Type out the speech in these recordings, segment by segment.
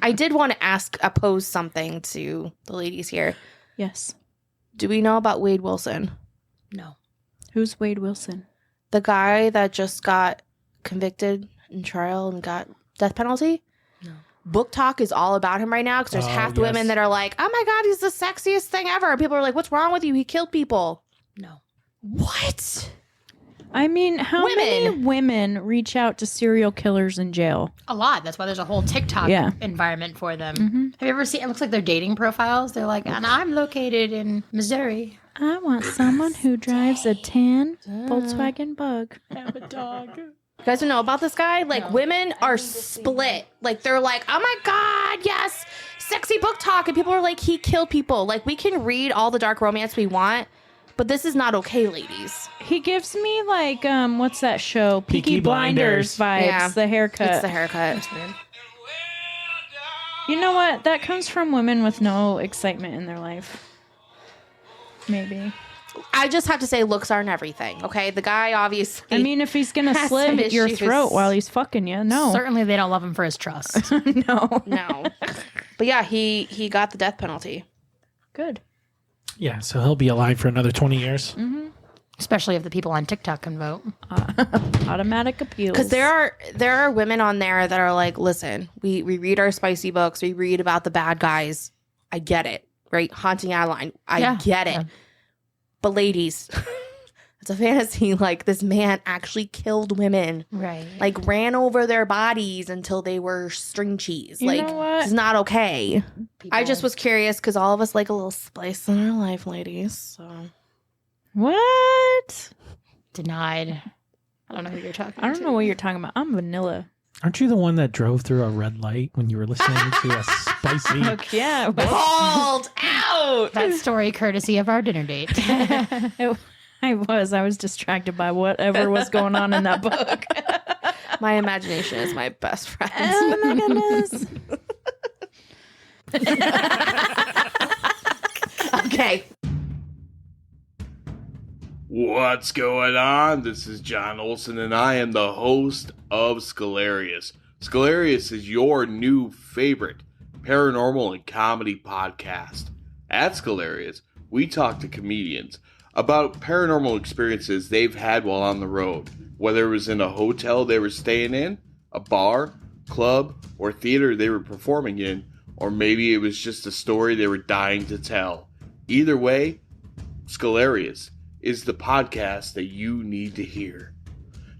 I did want to pose something to the ladies here. Yes. Do we know about Wade Wilson? No. Who's Wade Wilson? The guy that just got convicted in trial and got death penalty? No. Book talk is all about him right now because there's half the women that are like, oh my God, he's the sexiest thing ever. And people are like, what's wrong with you? He killed people. No. What? I mean, how many women reach out to serial killers in jail? A lot. That's why there's a whole TikTok environment for them. Mm-hmm. Have you ever seen, it looks like their dating profiles. They're like, and I'm located in Missouri. I want someone who drives a tan Volkswagen Bug. Have a dog. You guys don't know about this guy? Like, women are split. Like, they're like, oh my God, yes, sexy book talk. And people are like, he killed people. Like, we can read all the dark romance we want, but this is not okay, ladies. He gives me, like, what's that show? Peaky Blinders vibes. Yeah. The haircut. It's the haircut. That's weird. You know what? That comes from women with no excitement in their life. Maybe. I just have to say looks aren't everything, okay? The guy obviously... I mean, if he's going to slit your throat while he's fucking you, no. Certainly they don't love him for his trust. No. But yeah, he got the death penalty. Good. Yeah, so he'll be alive for another 20 years. Mm-hmm. Especially if the people on TikTok can vote. Automatic appeals. Because there are women on there that are like, listen, we read our spicy books. We read about the bad guys. I get it, right? Haunting Adeline. I get it. Yeah. But ladies, it's a fantasy. Like, this man actually killed women. Right. Like, ran over their bodies until they were string cheese. You know what? It's not okay. People... I just was curious because all of us like a little spice in our life, ladies. So. What? Denied. I don't know who you're talking I don't know what you're talking about. I'm vanilla. Aren't you the one that drove through a red light when you were listening to a spicy... Yeah. Called out! That story courtesy of our dinner date. I was distracted by whatever was going on in that book. My imagination is my best friend. Oh my goodness. Okay. What's going on? This is John Olson, and I am the host of Scalarius. Scalarius is your new favorite paranormal and comedy podcast. At Scalarius, we talk to comedians about paranormal experiences they've had while on the road, whether it was in a hotel they were staying in, a bar, club, or theater they were performing in, or maybe it was just a story they were dying to tell. Either way, Scalarius is the podcast that you need to hear.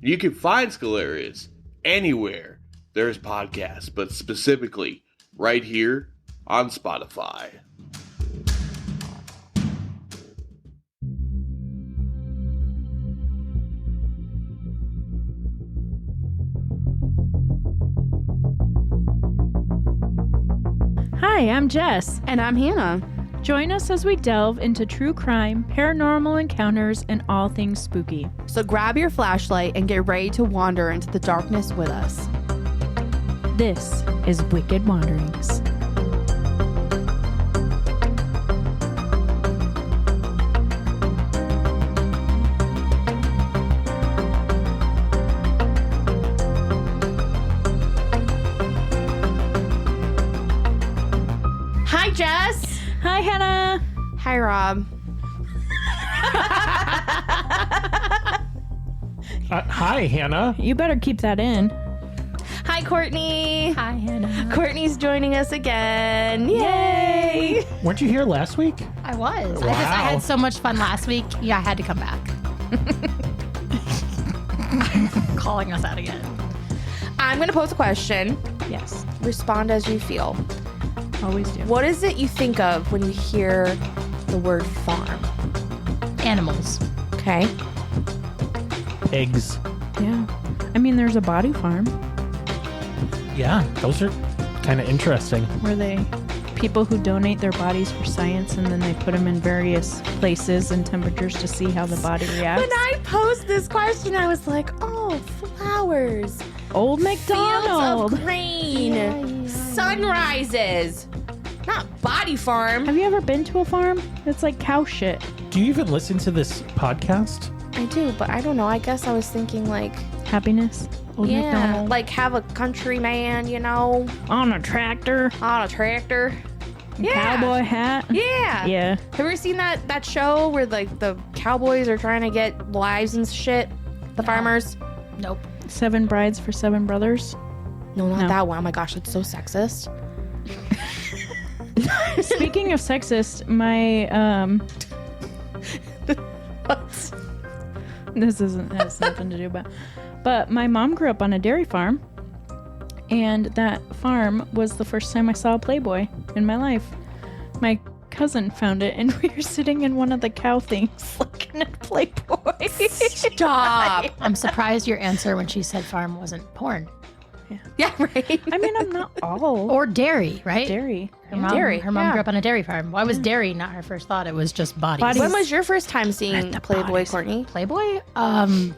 You can find Scalarius anywhere there's podcasts, but specifically right here on Spotify. Hi, I'm Jess. And I'm Hannah. Join us as we delve into true crime, paranormal encounters, and all things spooky. So grab your flashlight and get ready to wander into the darkness with us. This is Wicked Wanderings. Hi, Jess. Hi, Hannah. Hi, Rob. Hi, Hannah. You better keep that in. Hi, Courtney. Hi, Hannah. Courtney's joining us again. Yay! Weren't you here last week? I was. Wow. I had so much fun last week. Yeah, I had to come back. Calling us out again. I'm going to pose a question. Yes. Respond as you feel. Always do. What is it you think of when you hear the word farm? Animals. Okay. Eggs. Yeah. I mean, there's a body farm Yeah, those are kind of interesting. where they people who donate their bodies for science and then they put them in various places and temperatures to see how the body reacts. When I posed this question, I was like, oh, flowers. Old MacDonald. Fields of grain. Sunrises. Not body farm. Have you ever been to a farm? It's like cow shit. Do you even listen to this podcast? I do, but I don't know. I guess I was thinking like Happiness. Old Yeah, MacDonald. like have a countryman, you know, On a tractor. on a tractor. Yeah. Cowboy hat. Yeah. Yeah. Have you ever seen that show where like the cowboys are trying to get wives and shit? The farmers? Nope. 7 Brides for 7 Brothers. No, not No. that one. Oh my gosh, it's so sexist. Speaking of sexist, my this has nothing to do about, but my mom grew up on a dairy farm, and that farm was the first time I saw a Playboy in my life. My cousin found it, and we were sitting in one of the cow things looking at Playboy. Stop. I'm surprised your answer when she said farm wasn't porn. Yeah, right. I mean, I'm not all Or dairy, right? dairy. Her mom, Dairy, her mom yeah. grew up on a dairy farm. Why was dairy not her first thought? It was just bodies. Bodies. When was your first time seeing the Playboy, bodies. Courtney? Playboy? I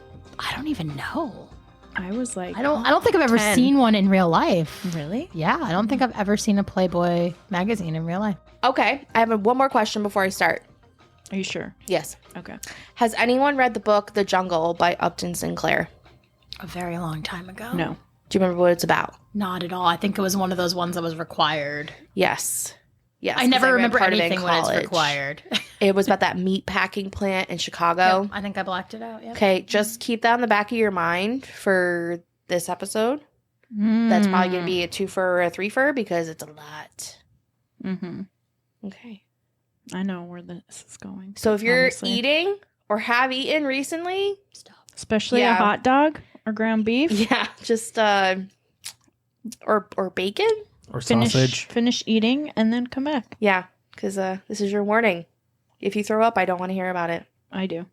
don't even know. I was like, I don't think I've ever 10. seen one in real life. Really? Yeah, I don't think I've ever seen a Playboy magazine in real life. Okay, I have one more question before I start. Are you sure? Yes. Okay. Has anyone read the book The Jungle by Upton Sinclair? A very long time ago. No. Do you remember what it's about? Not at all. I think it was one of those ones that was required. Yes. Yes. I 'cause never read remember part of it in anything when it's college. required. It was about that meat packing plant in Chicago. Yep, I think I blacked it out. Yep. Okay, just keep that in the back of your mind for this episode. That's probably going to be a 2-fer or a 3-fer because it's a lot. Mm-hmm. Okay. I know where this is going. So if you're honestly. eating or have eaten recently, Stop. Especially Yeah. a hot dog or ground beef. yeah, just or bacon. Or sausage. Finish eating and then come back. Yeah, because this is your warning. If you throw up, I don't want to hear about it. I do.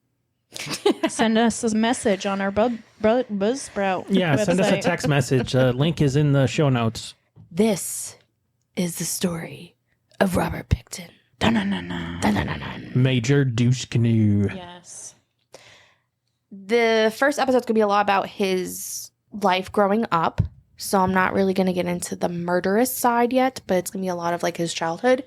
Send us a message on our Buzzsprout. Yeah, send us a website. text message. Link is in the show notes. This is the story of Robert Pickton. Dun-dun-dun-dun. Dun-dun-dun-dun. Major douche canoe. Yes. The first episode's gonna be a lot about his life growing up. So I'm not really gonna get into the murderous side yet, but it's gonna be a lot of like his childhood.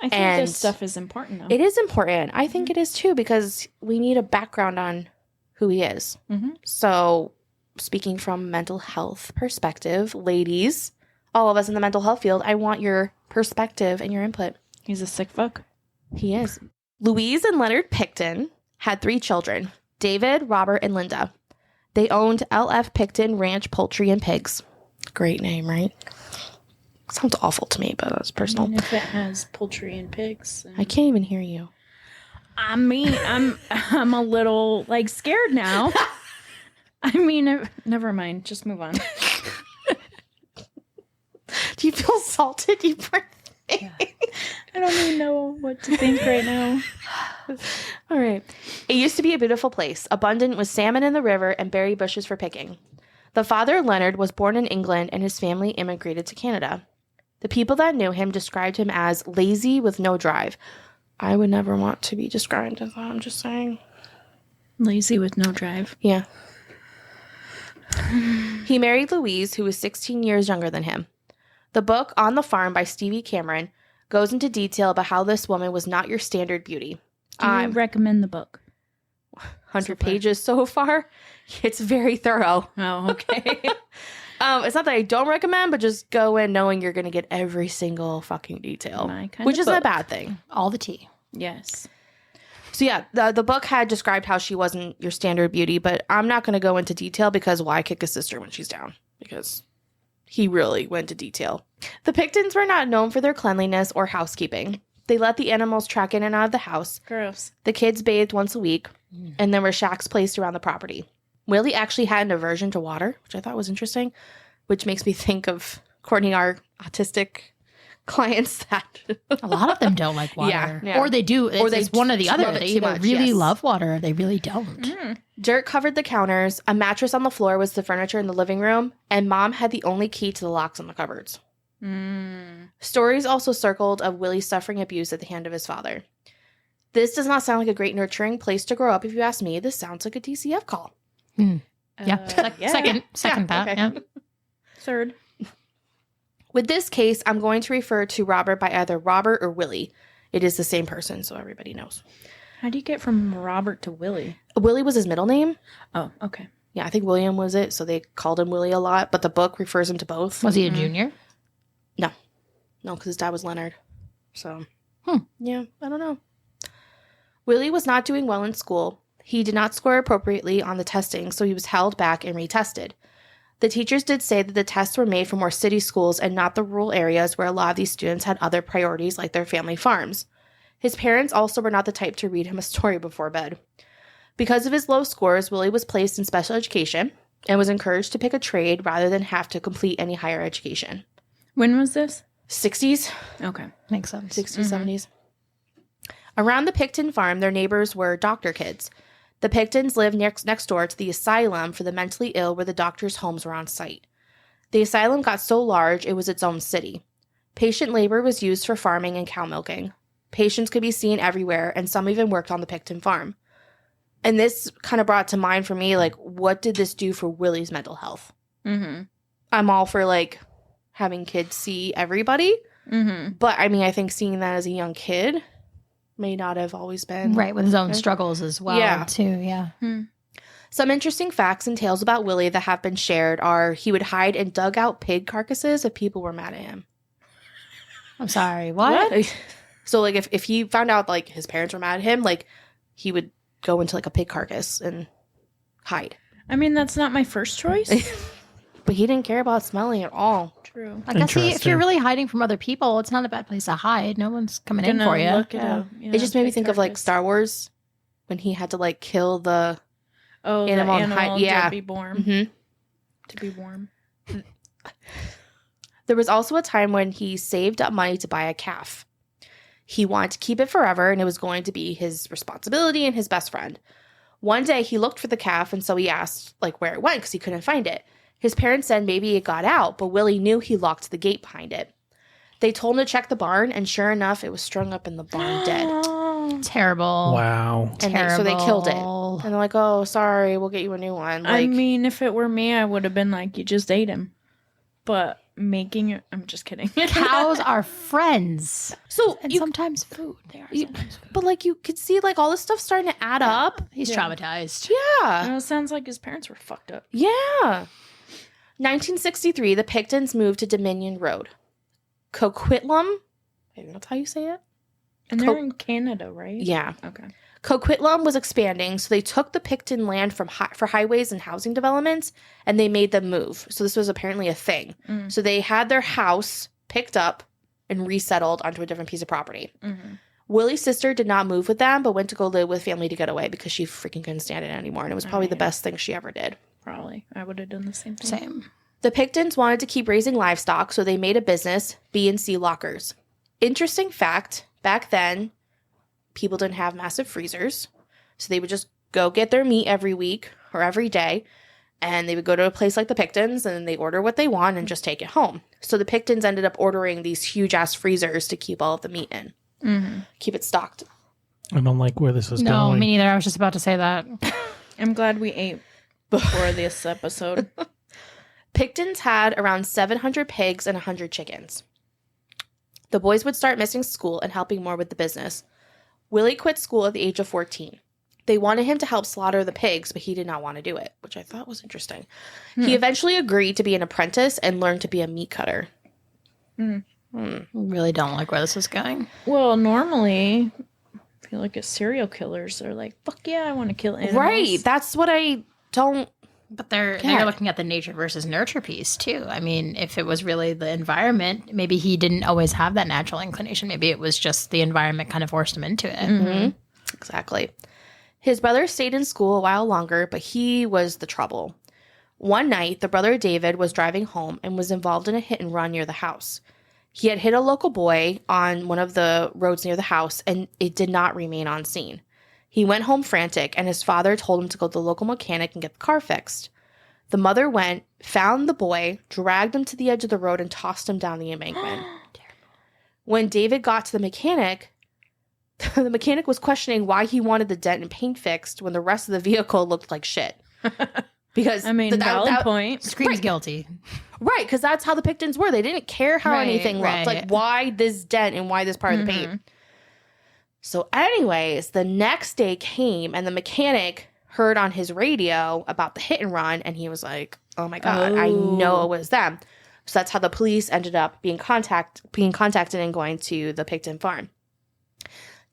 I think And this stuff is important, though. It is important. I think it is too, because we need a background on who he is. Mhm. So, speaking from mental health perspective, ladies, all of us in the mental health field, I want your perspective and your input. He's a sick fuck. He is. Louise and Leonard Pickton had 3 children, David, Robert, and Linda. They owned L.F. Pickton Ranch Poultry and Pigs. Great name, right? Sounds awful to me, but that's personal. And if it has poultry and pigs. I can't even hear you. I mean, I'm a little like scared now. I mean, never mind. Just move on. Do you feel salted? You poor thing. I don't even know what to think right now. All right. It used to be a beautiful place, abundant with salmon in the river and berry bushes for picking. The father, Leonard, was born in England and his family immigrated to Canada. The people that knew him described him as lazy with no drive. I would never want to be described as that, I'm just saying. Lazy with no drive. Yeah. He married Louise, who was 16 years younger than him. The book On the Farm by Stevie Cameron goes into detail about how this woman was not your standard beauty. Do you recommend the book? 100 pages so far. It's very thorough. Oh, okay. It's not that I don't recommend, but just go in knowing you're going to get every single fucking detail, My kind which of isn't a book. bad thing. All the tea. Yes. So yeah, the book had described how she wasn't your standard beauty, but I'm not going to go into detail because why kick a sister when she's down? Because he really went to detail. The Picktons were not known for their cleanliness or housekeeping. They let the animals track in and out of the house. Gross. The kids bathed once a week, and there were shacks placed around the property. Willie actually had an aversion to water, which I thought was interesting, which makes me think of Courtney, our autistic clients that A lot of them don't like water. Yeah. Or they do. Or they it's one or the other. love it They too either much, really yes. love water or they really don't. Dirt covered the counters, a mattress on the floor was the furniture in the living room, and Mom had the only key to the locks on the cupboards. Stories also circled of Willie suffering abuse at the hand of his father. This does not sound like a great nurturing place to grow up if you ask me. This sounds like a DCF call. Yeah. Yeah. Second Yeah, that. okay. Yeah. Third. With this case, I'm going to refer to Robert by either Robert or Willie. It is the same person, so everybody knows. How do you get from Robert to Willie? Willie was his middle name. Oh, okay. Yeah, I think William was it, so they called him Willie a lot, but the book refers him to both. Was he a junior? No, because his dad was Leonard. So, yeah, I don't know. Willie was not doing well in school. He did not score appropriately on the testing, so he was held back and retested. The teachers did say that the tests were made for more city schools and not the rural areas where a lot of these students had other priorities like their family farms. His parents also were not the type to read him a story before bed. Because of his low scores, Willie was placed in special education and was encouraged to pick a trade rather than have to complete any higher education. When was this? 60s? Okay. Makes sense. 60s, 70s. Around the Pickton farm, their neighbors were doctor kids. The Piktons lived next door to the asylum for the mentally ill where the doctors' homes were on site. The asylum got so large it was its own city. Patient labor was used for farming and cow milking. Patients could be seen everywhere, and some even worked on the Pickton farm. And this kind of brought to mind for me, like, what did this do for Willie's mental health? Mm-hmm. I'm all for, like, having kids see everybody. Mm-hmm. But, I mean, I think seeing that as a young kid may not have always been. Right, with his own struggles as well, too, yeah. Some interesting facts and tales about Willie that have been shared are he would hide in dugout pig carcasses if people were mad at him. I'm sorry, what? So, like, if he found out, like, his parents were mad at him, like, he would go into, like, a pig carcass and hide. I mean, that's not my first choice. But he didn't care about smelling at all. True. I guess if you're really hiding from other people, it's not a bad place to hide. No one's coming in for you. Look it up. Yeah, It just made me pig think of, like, carcass. Star Wars when he had to, like, kill the animal and hide. Yeah. to be warm. Mm-hmm. To be warm. There was also a time when he saved up money to buy a calf. He wanted to keep it forever, and it was going to be his responsibility and his best friend. One day, he looked for the calf, and so he asked, like, where it went, because he couldn't find it. His parents said maybe it got out, but Willie knew he locked the gate behind it. They told him to check the barn, and sure enough, it was strung up in the barn dead. Terrible. Wow. And so they killed it. And they're like, oh, sorry, we'll get you a new one. Like, I mean, if it were me, I would have been like, you just ate him. But making it, I'm just kidding. Cows are friends. And you, sometimes food. They are sometimes food. but, like, you could see, like, all this stuff starting to add up. He's traumatized. Yeah. It sounds like his parents were fucked up. Yeah. 1963, the Piktons moved to Dominion Road. Coquitlam, maybe that's how you say it? And they're in Canada, right? Yeah. Okay. Coquitlam was expanding, so they took the Pickton land for highways and housing developments, and they made them move. So this was apparently a thing. So they had their house picked up and resettled onto a different piece of property. Willie's sister did not move with them, but went to go live with family to get away because she freaking couldn't stand it anymore, and it was probably the best thing she ever did. Probably. I would have done the same thing. Same. The Piktons wanted to keep raising livestock, so they made a business, B&C Lockers. Interesting fact, back then, people didn't have massive freezers, so they would just go get their meat every week or every day, and they would go to a place like the Piktons, and they order what they want and just take it home. So the Piktons ended up ordering these huge-ass freezers to keep all of the meat in. Keep it stocked. I don't like where this is No, going. me neither. I was just about to say that. I'm glad we ate before this episode. Piktons had around 700 pigs and 100 chickens. The boys would start missing school and helping more with the business. Willie quit school at the age of 14. They wanted him to help slaughter the pigs, but he did not want to do it, which I thought was interesting. He eventually agreed to be an apprentice and learned to be a meat cutter. Really don't like where this is going. Well, normally, I feel like serial killers are like, fuck yeah, I want to kill animals. Right. That's what I don't... But they're looking at the nature versus nurture piece too. I mean, if it was really the environment, maybe he didn't always have that natural inclination. Maybe it was just the environment kind of forced him into it. Exactly. His brother stayed in school a while longer, but he was the trouble. One night, the brother David was driving home and was involved in a hit and run near the house. He had hit a local boy on one of the roads near the house, and it did not remain on scene. He went home frantic, and his father told him to go to the local mechanic and get the car fixed. The mother went, found the boy, dragged him to the edge of the road, and tossed him down the embankment. When David got to the mechanic was questioning why he wanted the dent and paint fixed when the rest of the vehicle looked like shit. Because I mean, valid point. Screams guilty. Right, because that's how the Piktons were. They didn't care how anything looked. Like, why this dent and why this part of the paint? So anyways, the next day came and the mechanic heard on his radio about the hit and run, and he was like, oh my God, I know it was them. So that's how the police ended up being contacted and going to the Pickton farm.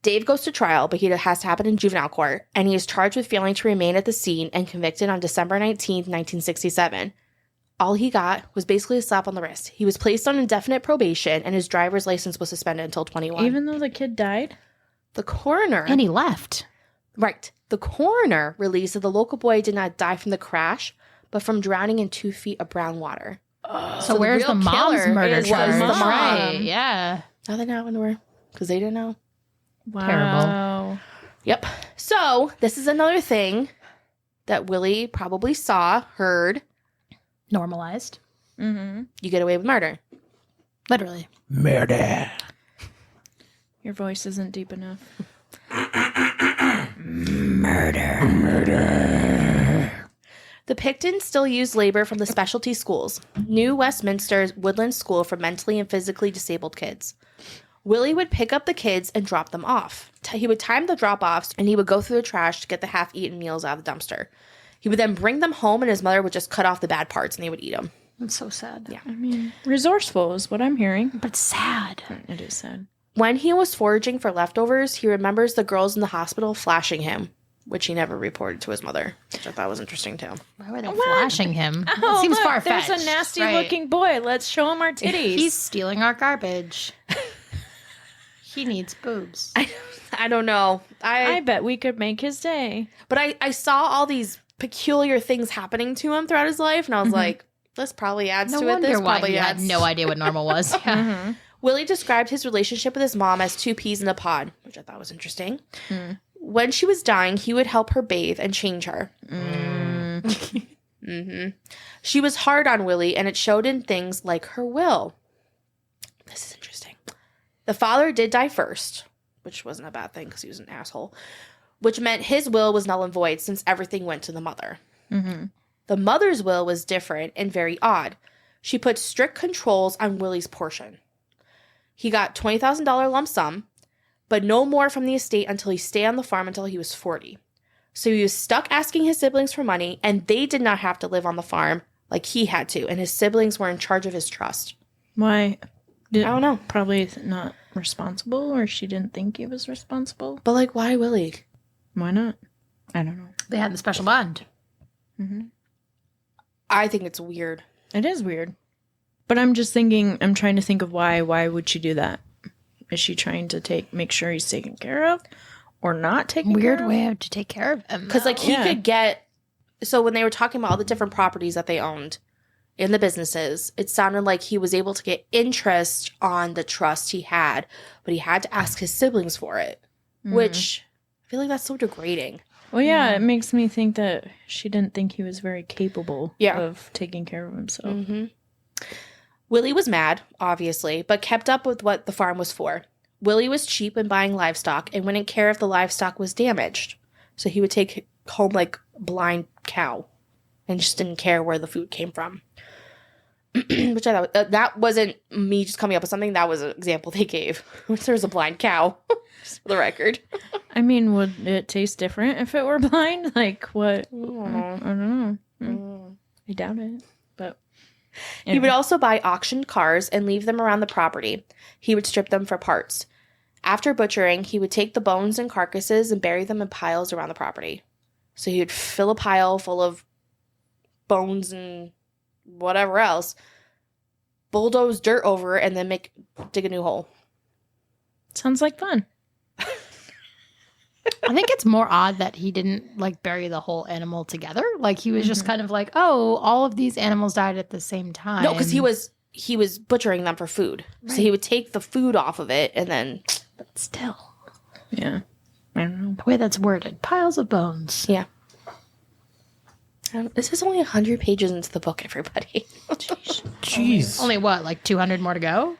Dave goes to trial, but he has to happen in juvenile court, and he is charged with failing to remain at the scene and convicted on December 19th, 1967. All he got was basically a slap on the wrist. He was placed on indefinite probation, and his driver's license was suspended until 21. Even though the kid died? The coroner... And he left. Right. The coroner released that the local boy did not die from the crash, but from drowning in 2 feet of brown water. So where's the mom's murder was charge? the mom. Right, yeah. Now they know anywhere because they didn't know. Wow. Terrible. Yep. So this is another thing that Willie probably saw, heard. Normalized. Mm-hmm. You get away with murder. Literally. Murder. Your voice isn't deep enough. The Pickton still used labor from the specialty schools, New Westminster's Woodland School for mentally and physically disabled kids. Willie would pick up the kids and drop them off. He would time the drop-offs, and he would go through the trash to get the half-eaten meals out of the dumpster. He would then bring them home, and his mother would just cut off the bad parts, and they would eat them. That's so sad. Yeah. I mean, resourceful is what I'm hearing. But it's sad. It is sad. When he was foraging for leftovers, he remembers the girls in the hospital flashing him, which he never reported to his mother, which I thought was interesting, too. Why were they flashing him? Oh, It seems look, far-fetched. there's a nasty-looking boy. Let's show him our titties. He's stealing our garbage. He needs boobs. I don't know. I bet we could make his day. But I saw all these peculiar things happening to him throughout his life, and I was like, this probably adds No to it. wonder This why probably he had adds. no idea what normal was. Yeah. Willie described his relationship with his mom as 2 peas in a pod, which I thought was interesting. When she was dying, he would help her bathe and change her. She was hard on Willie, and it showed in things like her will. This is interesting. The father did die first, which wasn't a bad thing because he was an asshole, which meant his will was null and void since everything went to the mother. The mother's will was different and very odd. She put strict controls on Willie's portion. He got $20,000 lump sum, but no more from the estate until he stayed on the farm until he was 40. So he was stuck asking his siblings for money, and they did not have to live on the farm like he had to, and his siblings were in charge of his trust. Why? I don't know. Probably not responsible, or she didn't think he was responsible. But, like, why Willie? Why not? I don't know. They had the special bond. I think it's weird. It is weird. But I'm just thinking, I'm trying to think of why. Why would she do that? Is she trying to make sure he's taken care of? Or not taken Weird care of? way to take care of him. Because, like, he Yeah. could get... So when they were talking about all the different properties that they owned in the businesses, it sounded like he was able to get interest on the trust he had, but he had to ask his siblings for it, which I feel like that's so degrading. Well, yeah, it makes me think that she didn't think he was very capable Yeah. of taking care of himself. Willie was mad, obviously, but kept up with what the farm was for. Willie was cheap in buying livestock and wouldn't care if the livestock was damaged. So he would take home, like, a blind cow and just didn't care where the food came from. Which I thought, that wasn't me just coming up with something. That was an example they gave. There's a blind cow, just for the record. I mean, would it taste different if it were blind? Like, what? I don't know. I doubt it. But He would also buy auctioned cars and leave them around the property. He would strip them for parts. After butchering, he would take the bones and carcasses and bury them in piles around the property. So he would fill a pile full of bones and whatever else, bulldoze dirt over it, and then dig a new hole. sounds like fun. I think it's more odd that he didn't like bury the whole animal together. Like he was just kind of like, oh, all of these animals died at the same time. No, because he was butchering them for food. So he would take the food off of it and then... But still, Yeah. I don't know. the way that's worded, piles of bones. Yeah. This is only 100 pages into the book, everybody. Jeez. Only what, like 200 more to go?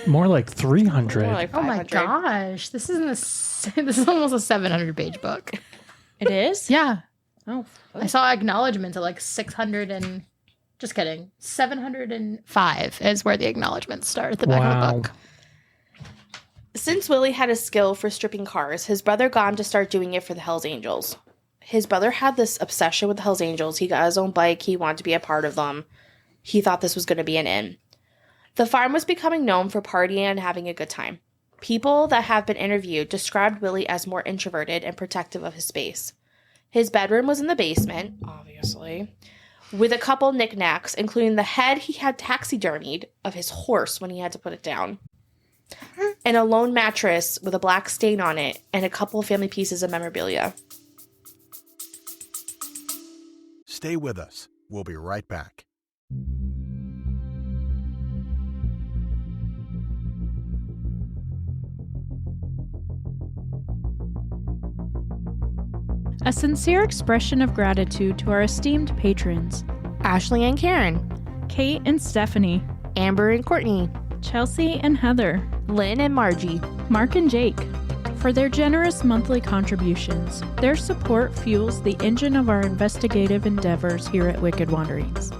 More like 300. More like Oh my 500. gosh, this is almost a 700-page book. It is? Yeah, Oh. I saw acknowledgments at like 600 and just kidding, 705 is where the acknowledgments start at the back of the book. Since Willie had a skill for stripping cars, his brother got him to start doing it for the Hells Angels. His brother had this obsession with the Hells Angels. He got his own bike. He wanted to be a part of them. He thought this was going to be an in. The farm was becoming known for partying and having a good time. People that have been interviewed described Willie as more introverted and protective of his space. His bedroom was in the basement, obviously, with a couple knickknacks, including the head he had taxidermied of his horse when he had to put it down, and a lone mattress with a black stain on it, and a couple family pieces of memorabilia. Stay with us. We'll be right back. A sincere expression of gratitude to our esteemed patrons, Ashley and Karen, Kate and Stephanie, Amber and Courtney, Chelsea and Heather, Lynn and Margie, Mark and Jake, for their generous monthly contributions. Their support fuels the engine of our investigative endeavors here at Wicked Wanderings.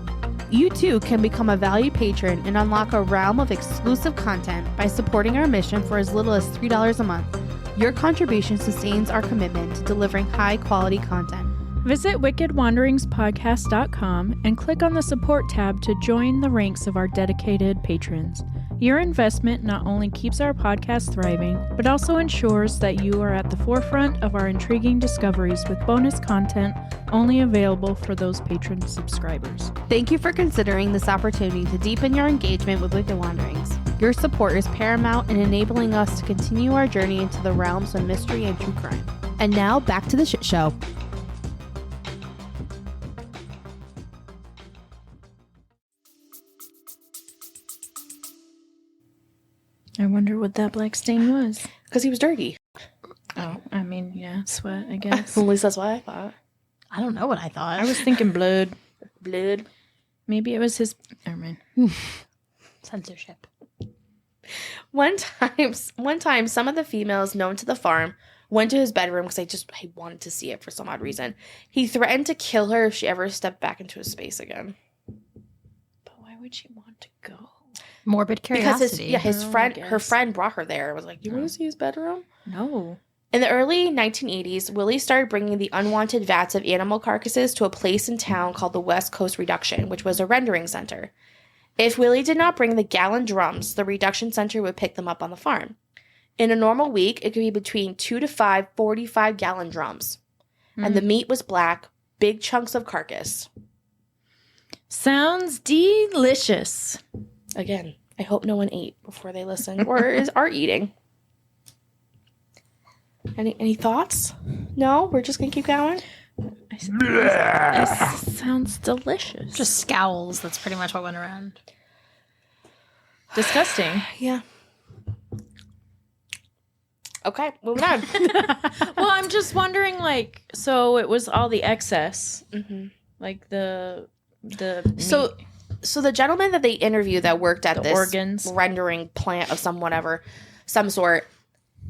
You too can become a valued patron and unlock a realm of exclusive content by supporting our mission for as little as $3 a month. Your contribution sustains our commitment to delivering high-quality content. Visit wickedwanderingspodcast.com and click on the support tab to join the ranks of our dedicated patrons. Your investment not only keeps our podcast thriving, but also ensures that you are at the forefront of our intriguing discoveries with bonus content only available for those patron subscribers. Thank you for considering this opportunity to deepen your engagement with Wicked Wanderings. Your support is paramount in enabling us to continue our journey into the realms of mystery and true crime. And now, back to the shit show. I wonder what that black stain was. Because he was dirty. Oh, I mean, yeah, sweat, I guess. At least that's what I thought. I don't know what I thought. I was thinking blood. Blood. Maybe it was his... Never mind. Censorship. One time, some of the females known to the farm went to his bedroom because I wanted to see it for some odd reason. He threatened to kill her if she ever stepped back into his space again. But why would she want to go? Morbid curiosity. Because her friend brought her there. Was like, you want to see his bedroom? No. In the early 1980s, Willie started bringing the unwanted vats of animal carcasses to a place in town called the West Coast Reduction, which was a rendering center. If Willie did not bring the gallon drums, the reduction center would pick them up on the farm. In a normal week, it could be between 2 to 5 45-gallon drums. And the meat was black, big chunks of carcass. Sounds delicious. Again, I hope no one ate before they listened or are eating. Any thoughts? No? We're just going to keep going? It sounds delicious. Just scowls. That's pretty much what went around. Disgusting. Yeah. Okay, moving on. Well, I'm just wondering, like, so it was all the excess. Mm-hmm. Like the So the gentleman that they interviewed that worked at this organs. rendering plant of some sort,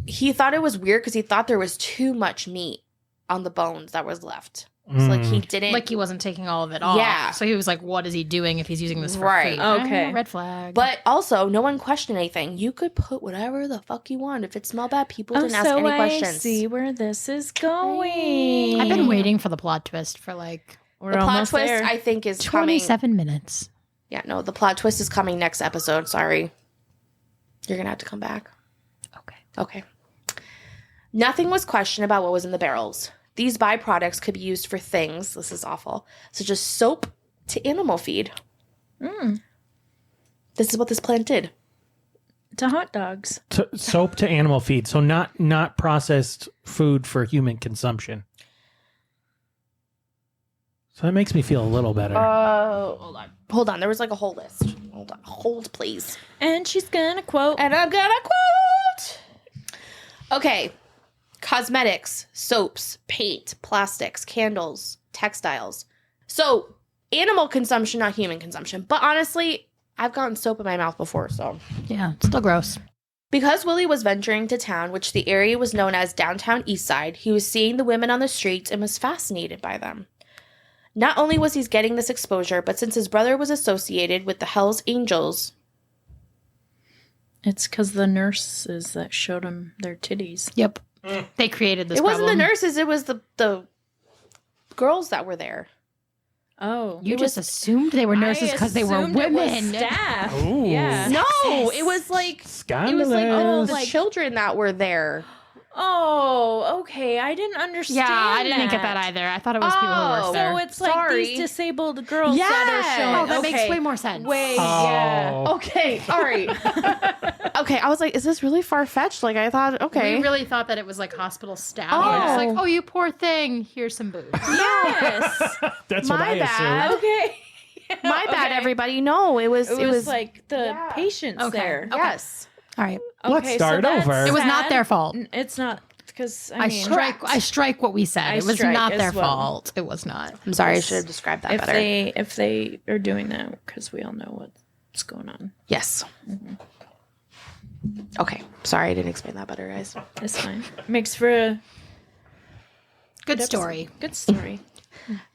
he thought it was weird because he thought there was too much meat on the bones that was left. So like he didn't, Like he wasn't taking all of it off. Yeah. So he was like, what is he doing if he's using this for Right. food? Okay. Red flag. but also no one questioned anything. You could put whatever the fuck you want. If it smelled bad, people didn't ask any questions. I see where this is going. I've been waiting for the plot twist for like We're The plot almost twist, there. I think, is coming. 27 minutes. Yeah, no, the plot twist is coming next episode. Sorry. You're going to have to come back. Okay. Nothing was questioned about what was in the barrels. These byproducts could be used for things, this is awful, such as soap to animal feed. This is what this plant did. To hot dogs. Soap to animal feed. So not processed food for human consumption. So that makes me feel a little better. Hold on. There was like a whole list. Hold on. Hold, please. And she's gonna quote. And I'm gonna quote. Okay. Cosmetics, soaps, paint, plastics, candles, textiles. So, animal consumption, not human consumption. But honestly, I've gotten soap in my mouth before, so. Yeah, still gross. Because Willie was venturing to town, which the area was known as downtown Eastside, he was seeing the women on the streets and was fascinated by them. Not only was he getting this exposure, but since his brother was associated with the Hells Angels. It's because the nurses that showed him their titties. Yep. They created this It wasn't the problem. nurses, it was the girls that were there. Oh, You just assumed they were nurses because they were assumed it was women. staff. Ooh. Yeah. No, it was like Scandalous. the children that were there. Oh, okay. I didn't understand. Yeah, I didn't get that either. I thought it was people who Oh. worked there. So it's like Sorry. these disabled girls Yeah. that are showing. Oh, that makes way more sense. Yeah. Okay, all right. Okay, I was like, is this really far-fetched? Like, I thought, okay. We really thought that it was like hospital staff. Oh. It's like, oh, you poor thing. Here's some booze. Yes. That's what My I bad. assumed. Okay. My bad, everybody. No, it was like the patients Okay. there. Okay. yes. All right. Let's Okay, start that's over. It was not sad. their fault. It's not because I strike what we said. It was strike not as their well. fault. It was not. I'm sorry, I should have described that better. if they are doing that because we all know what's going on. Yes. Okay, sorry, I didn't explain that better, guys. It's fine. Makes for a Good story. good story.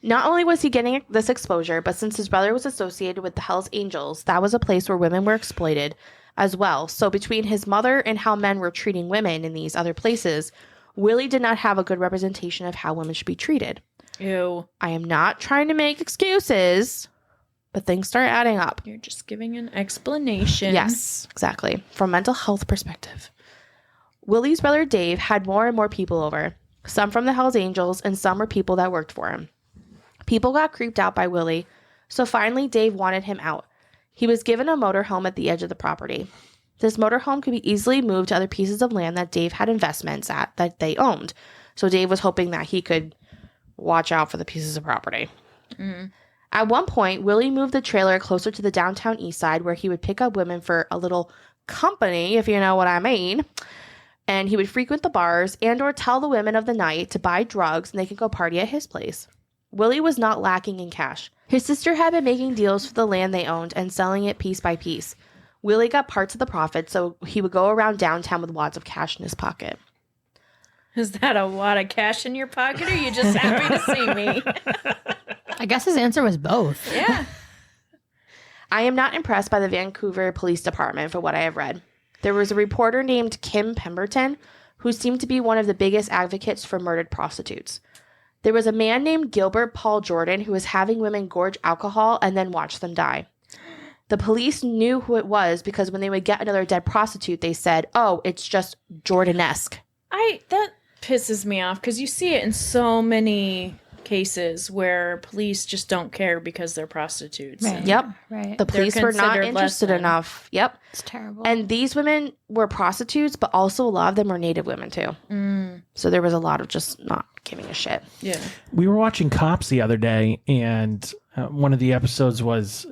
Not only was he getting this exposure, but since his brother was associated with the Hells Angels, that was a place where women were exploited as well. So between his mother and how men were treating women in these other places, Willie did not have a good representation of how women should be treated. Ew. I am not trying to make excuses, but things start adding up. You're just giving an explanation. Yes, exactly. From a mental health perspective. Willie's brother Dave had more and more people over, some from the Hells Angels and some were people that worked for him. People got creeped out by Willie, so finally Dave wanted him out. He was given a motorhome at the edge of the property. This motorhome could be easily moved to other pieces of land that Dave had investments at that they owned. So Dave was hoping that he could watch out for the pieces of property. At one point, Willie moved the trailer closer to the downtown east side where he would pick up women for a little company, if you know what I mean. And he would frequent the bars and or tell the women of the night to buy drugs and they could go party at his place. Willie was not lacking in cash. His sister had been making deals for the land they owned and selling it piece by piece. Willie got parts of the profit, so he would go around downtown with wads of cash in his pocket. Is that a wad of cash in your pocket, or are you just happy to see me? I guess his answer was both. Yeah. I am not impressed by the Vancouver Police Department for what I have read. There was a reporter named Kim Pemberton who seemed to be one of the biggest advocates for murdered prostitutes. There was a man named Gilbert Paul Jordan who was having women gorge alcohol and then watch them die. The police knew who it was because when they would get another dead prostitute, they said, oh, it's just Jordan-esque. That pisses me off because you see it in so many cases where police just don't care because they're prostitutes. Right. And Yep. Right. The police were not considered less interested than. enough. Yep. It's terrible. And these women were prostitutes, but also a lot of them were Native women too. So there was a lot of just not giving a shit. Yeah. We were watching Cops the other day, and one of the episodes was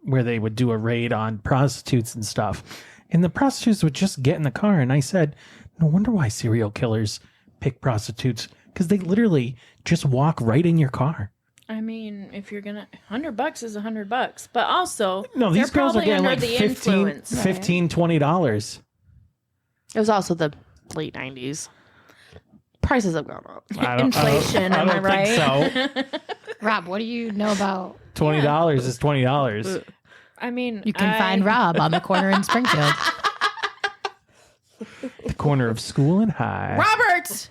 where they would do a raid on prostitutes and stuff. And the prostitutes would just get in the car. And I said, no wonder why serial killers pick prostitutes, because they literally just walk right in your car. I mean, if you're gonna, $100 is $100, but also No, these they're girls are probably getting under like the $15, influence. $20. It was also the late 90s. Prices have gone up. Inflation, am I right? Think so. Rob, what do you know about? $20 is $20. I mean, You can find Rob on the corner in Springfield. The corner of School and High. Robert!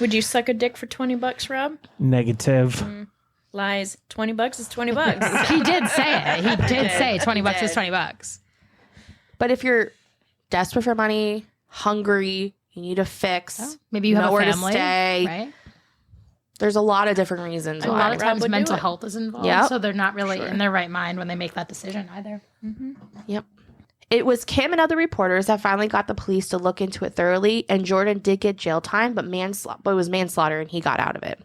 Would you suck a dick for $20, Rob? Negative. Lies. $20 is $20. He did say it. He did say $20 is $20. But if you're desperate for money, hungry, you need a fix, Maybe you have nowhere a family, to stay. right? There's a lot of different reasons. A lot of why. times would do mental it. health is involved, Yep. so they're not really in their right mind when they make that decision either. Yep. It was Kim and other reporters that finally got the police to look into it thoroughly, and Jordan did get jail time, but it was manslaughter, and he got out of it.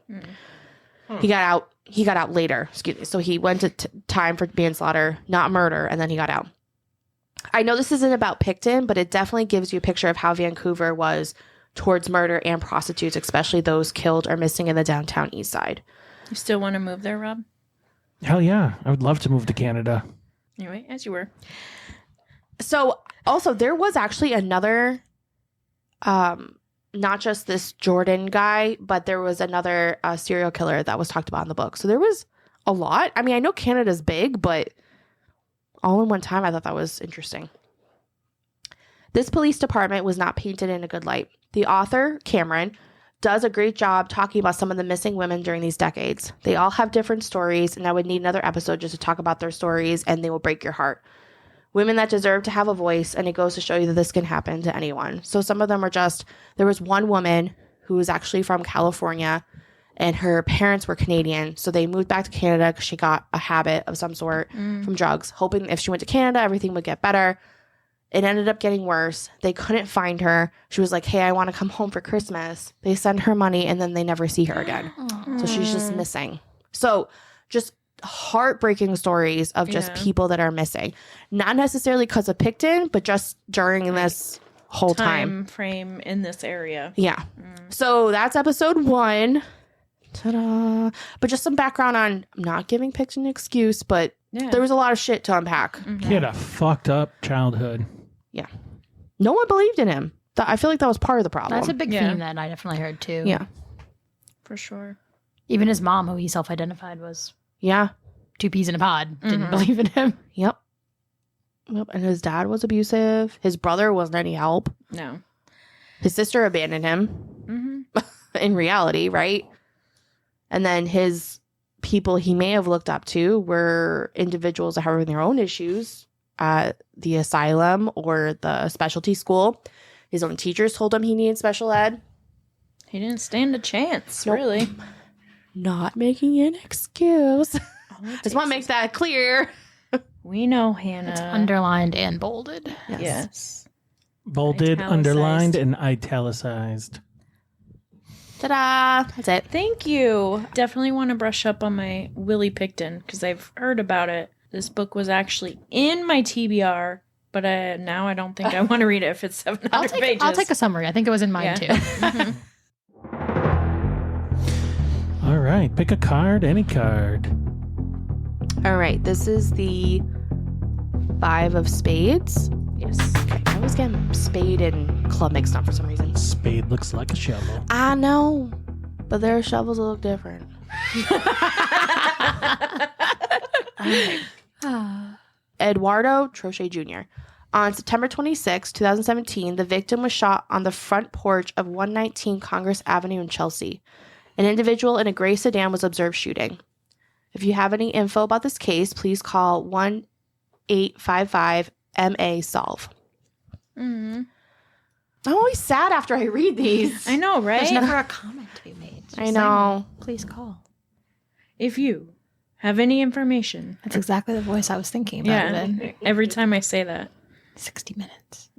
He got out later. Excuse me. So he went to time for manslaughter, not murder, and then he got out. I know this isn't about Pickton, but it definitely gives you a picture of how Vancouver was towards murder and prostitutes, especially those killed or missing in the downtown east side. You still want to move there, Rob? Hell yeah. I would love to move to Canada. Anyway, as you were. So also there was actually another, not just this Jordan guy, but there was another serial killer that was talked about in the book. So there was a lot. I mean, I know Canada's big, but all in one time, I thought that was interesting. This police department was not painted in a good light. The author, Cameron, does a great job talking about some of the missing women during these decades. They all have different stories, and I would need another episode just to talk about their stories, and they will break your heart. Women that deserve to have a voice, and it goes to show you that this can happen to anyone. So some of them are just, there was one woman who was actually from California, and her parents were Canadian, so they moved back to Canada because she got a habit of some sort from drugs, hoping if she went to Canada, everything would get better. It ended up getting worse. They couldn't find her. She was like, hey, I want to come home for Christmas. They send her money, and then they never see her again. So she's just missing. So just heartbreaking stories of just people that are missing. Not necessarily because of Pickton, but just during this whole time frame in this area. Yeah. So that's episode 1. Ta-da. But just some background on, I'm not giving Pickton an excuse, but there was a lot of shit to unpack. He had a fucked up childhood. Yeah. No one believed in him. I feel like that was part of the problem. That's a big theme that I definitely heard too. Yeah. For sure. Even his mom, who he self-identified was Yeah. 2 peas in a pod, didn't believe in him. Yep. And his dad was abusive. His brother wasn't any help. No. His sister abandoned him. In reality, right? And then his people he may have looked up to were individuals that have their own issues at the asylum or the specialty school. His own teachers told him he needed special ed. He didn't stand a chance, Nope. really. Not making an excuse. Just want to make that clear. We know, Hannah. It's underlined and bolded. Yes. Bolded, Italicized. underlined, and italicized. Ta-da! That's it. Thank you. Definitely want to brush up on my Willie Pikton because I've heard about it. This book was actually in my TBR, but now I don't think I want to read it if it's 700 pages. I'll take a summary. I think it was in mine too. All right. Pick a card, any card. All right. This is the 5 of spades. Yes. Okay. I always get spade and club mixed up for some reason. Spade looks like a shovel. I know, but there are shovels that look different. Okay. Eduardo Trochet Jr. On September 26, 2017, the victim was shot on the front porch of 119 Congress Avenue in Chelsea. An individual in a gray sedan was observed shooting. If you have any info about this case, please call 1-855-MA-SOLVE. I'm always sad after I read these. I know, right? There's never a comment to be made. It's I just know. like, please call. If you have any information. That's exactly the voice I was thinking about. Yeah. Every time I say that. 60 minutes.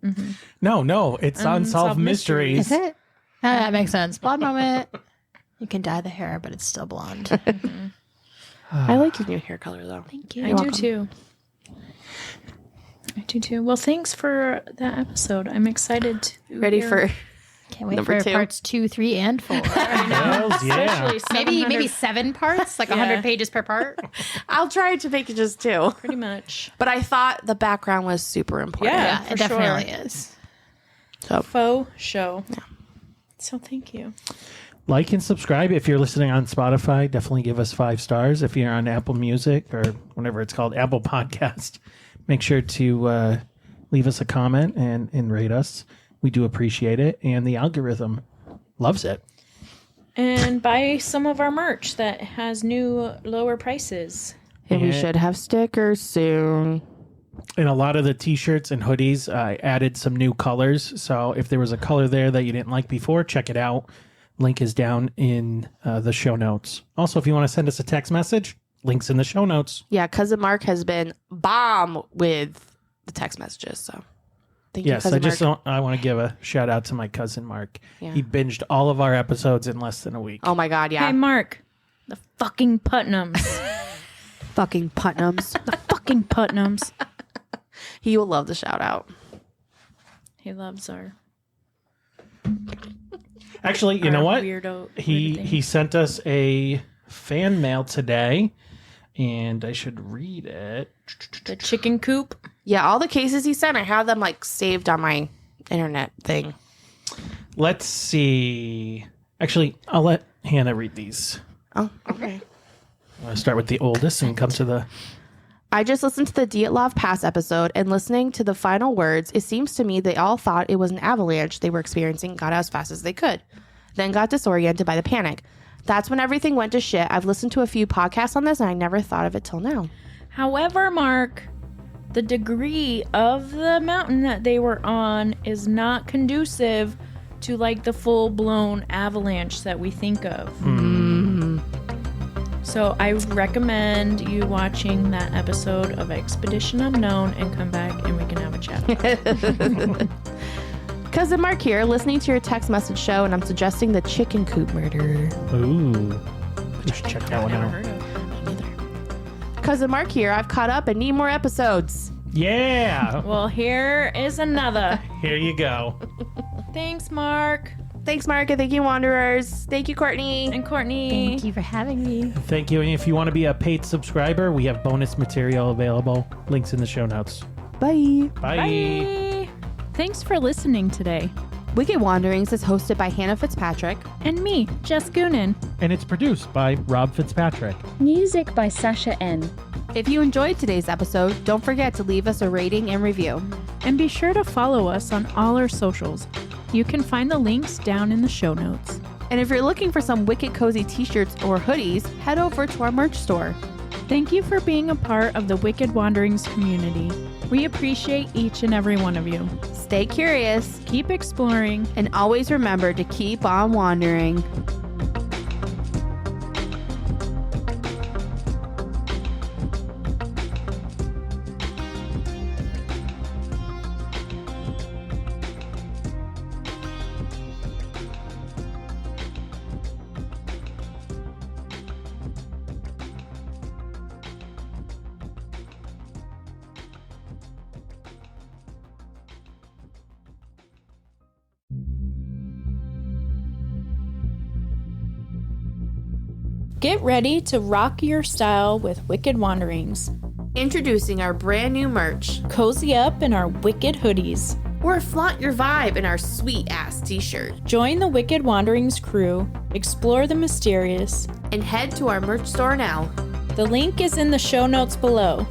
No, it's Unsolved Mysteries. Is it? That makes sense. Blonde moment. You can dye the hair, but it's still blonde. I like your new hair color, though. Thank you. I do too. I do too. Well, thanks for that episode. I'm excited to Ready hear- for... Can't wait Number for 2. parts 2, 3, and 4. Hells yeah. Especially maybe 7 parts, like 100 pages per part. I'll try to make it just 2. Pretty much. But I thought the background was super important. Yeah. Yeah, for it definitely sure. is. So, Faux show. Yeah. So thank you. Like and subscribe if you're listening on Spotify. Definitely give us 5 stars. If you're on Apple Music or whatever it's called, Apple Podcast, make sure to leave us a comment and rate us. We do appreciate it, and the algorithm loves it. And buy some of our merch that has new lower prices. and we Yeah. should have stickers soon. And a lot of the t-shirts and hoodies, I added some new colors. So if there was a color there that you didn't like before, check it out. Link is down in the show notes. Also, if you want to send us a text message, links in the show notes. Yeah, Cousin Mark has been bomb with the text messages. So thank you, Yes, Cousin Mark. I want to give a shout out to my cousin Mark. Yeah. He binged all of our episodes in less than a week. Oh my God, yeah. Hey, Mark. The fucking Putnams. Fucking Putnams. Fucking Putnams. He will love the shout out. He loves our Actually, you know what? weirdo. He sent us a fan mail today, and I should read it. the chicken coop. Yeah, all the cases he sent, I have them like saved on my internet thing. Let's see. Actually, I'll let Hannah read these. Oh, okay. I'll start with the oldest and come to the... I just listened to the Dyatlov Pass episode, and listening to the final words, it seems to me they all thought it was an avalanche they were experiencing, got out as fast as they could. then got disoriented by the panic. That's when everything went to shit. I've listened to a few podcasts on this and I never thought of it till now. However, Mark, the degree of the mountain that they were on is not conducive to like the full-blown avalanche that we think of. So I recommend you watching that episode of Expedition Unknown and come back and we can have a chat. Cousin Mark here, listening to your text message show, and I'm suggesting the chicken coop murder. Ooh. You should check that one out. Cousin Mark here, I've caught up and need more episodes. Yeah. Well, here is another. Here you go. Thanks, Mark. Thanks, Mark, and thank you, Wanderers. Thank you, Courtney. And Courtney. Thank you for having me. Thank you. And if you want to be a paid subscriber, we have bonus material available. Links in the show notes. Bye. Bye. Bye. Thanks for listening today. Wicked Wanderings is hosted by Hannah Fitzpatrick. And me, Jess Goonan. And it's produced by Rob Fitzpatrick. Music by Sasha N. If you enjoyed today's episode, don't forget to leave us a rating and review. And be sure to follow us on all our socials. You can find the links down in the show notes. And if you're looking for some Wicked Cozy t-shirts or hoodies, head over to our merch store. Thank you for being a part of the Wicked Wanderings community. We appreciate each and every one of you. Stay curious, Keep exploring. and always remember to keep on wandering. Get ready to rock your style with Wicked Wanderings. Introducing our brand new merch. Cozy up in our Wicked hoodies. Or flaunt your vibe in our sweet-ass t-shirt. Join the Wicked Wanderings crew, explore the mysterious, And head to our merch store now. The link is in the show notes below.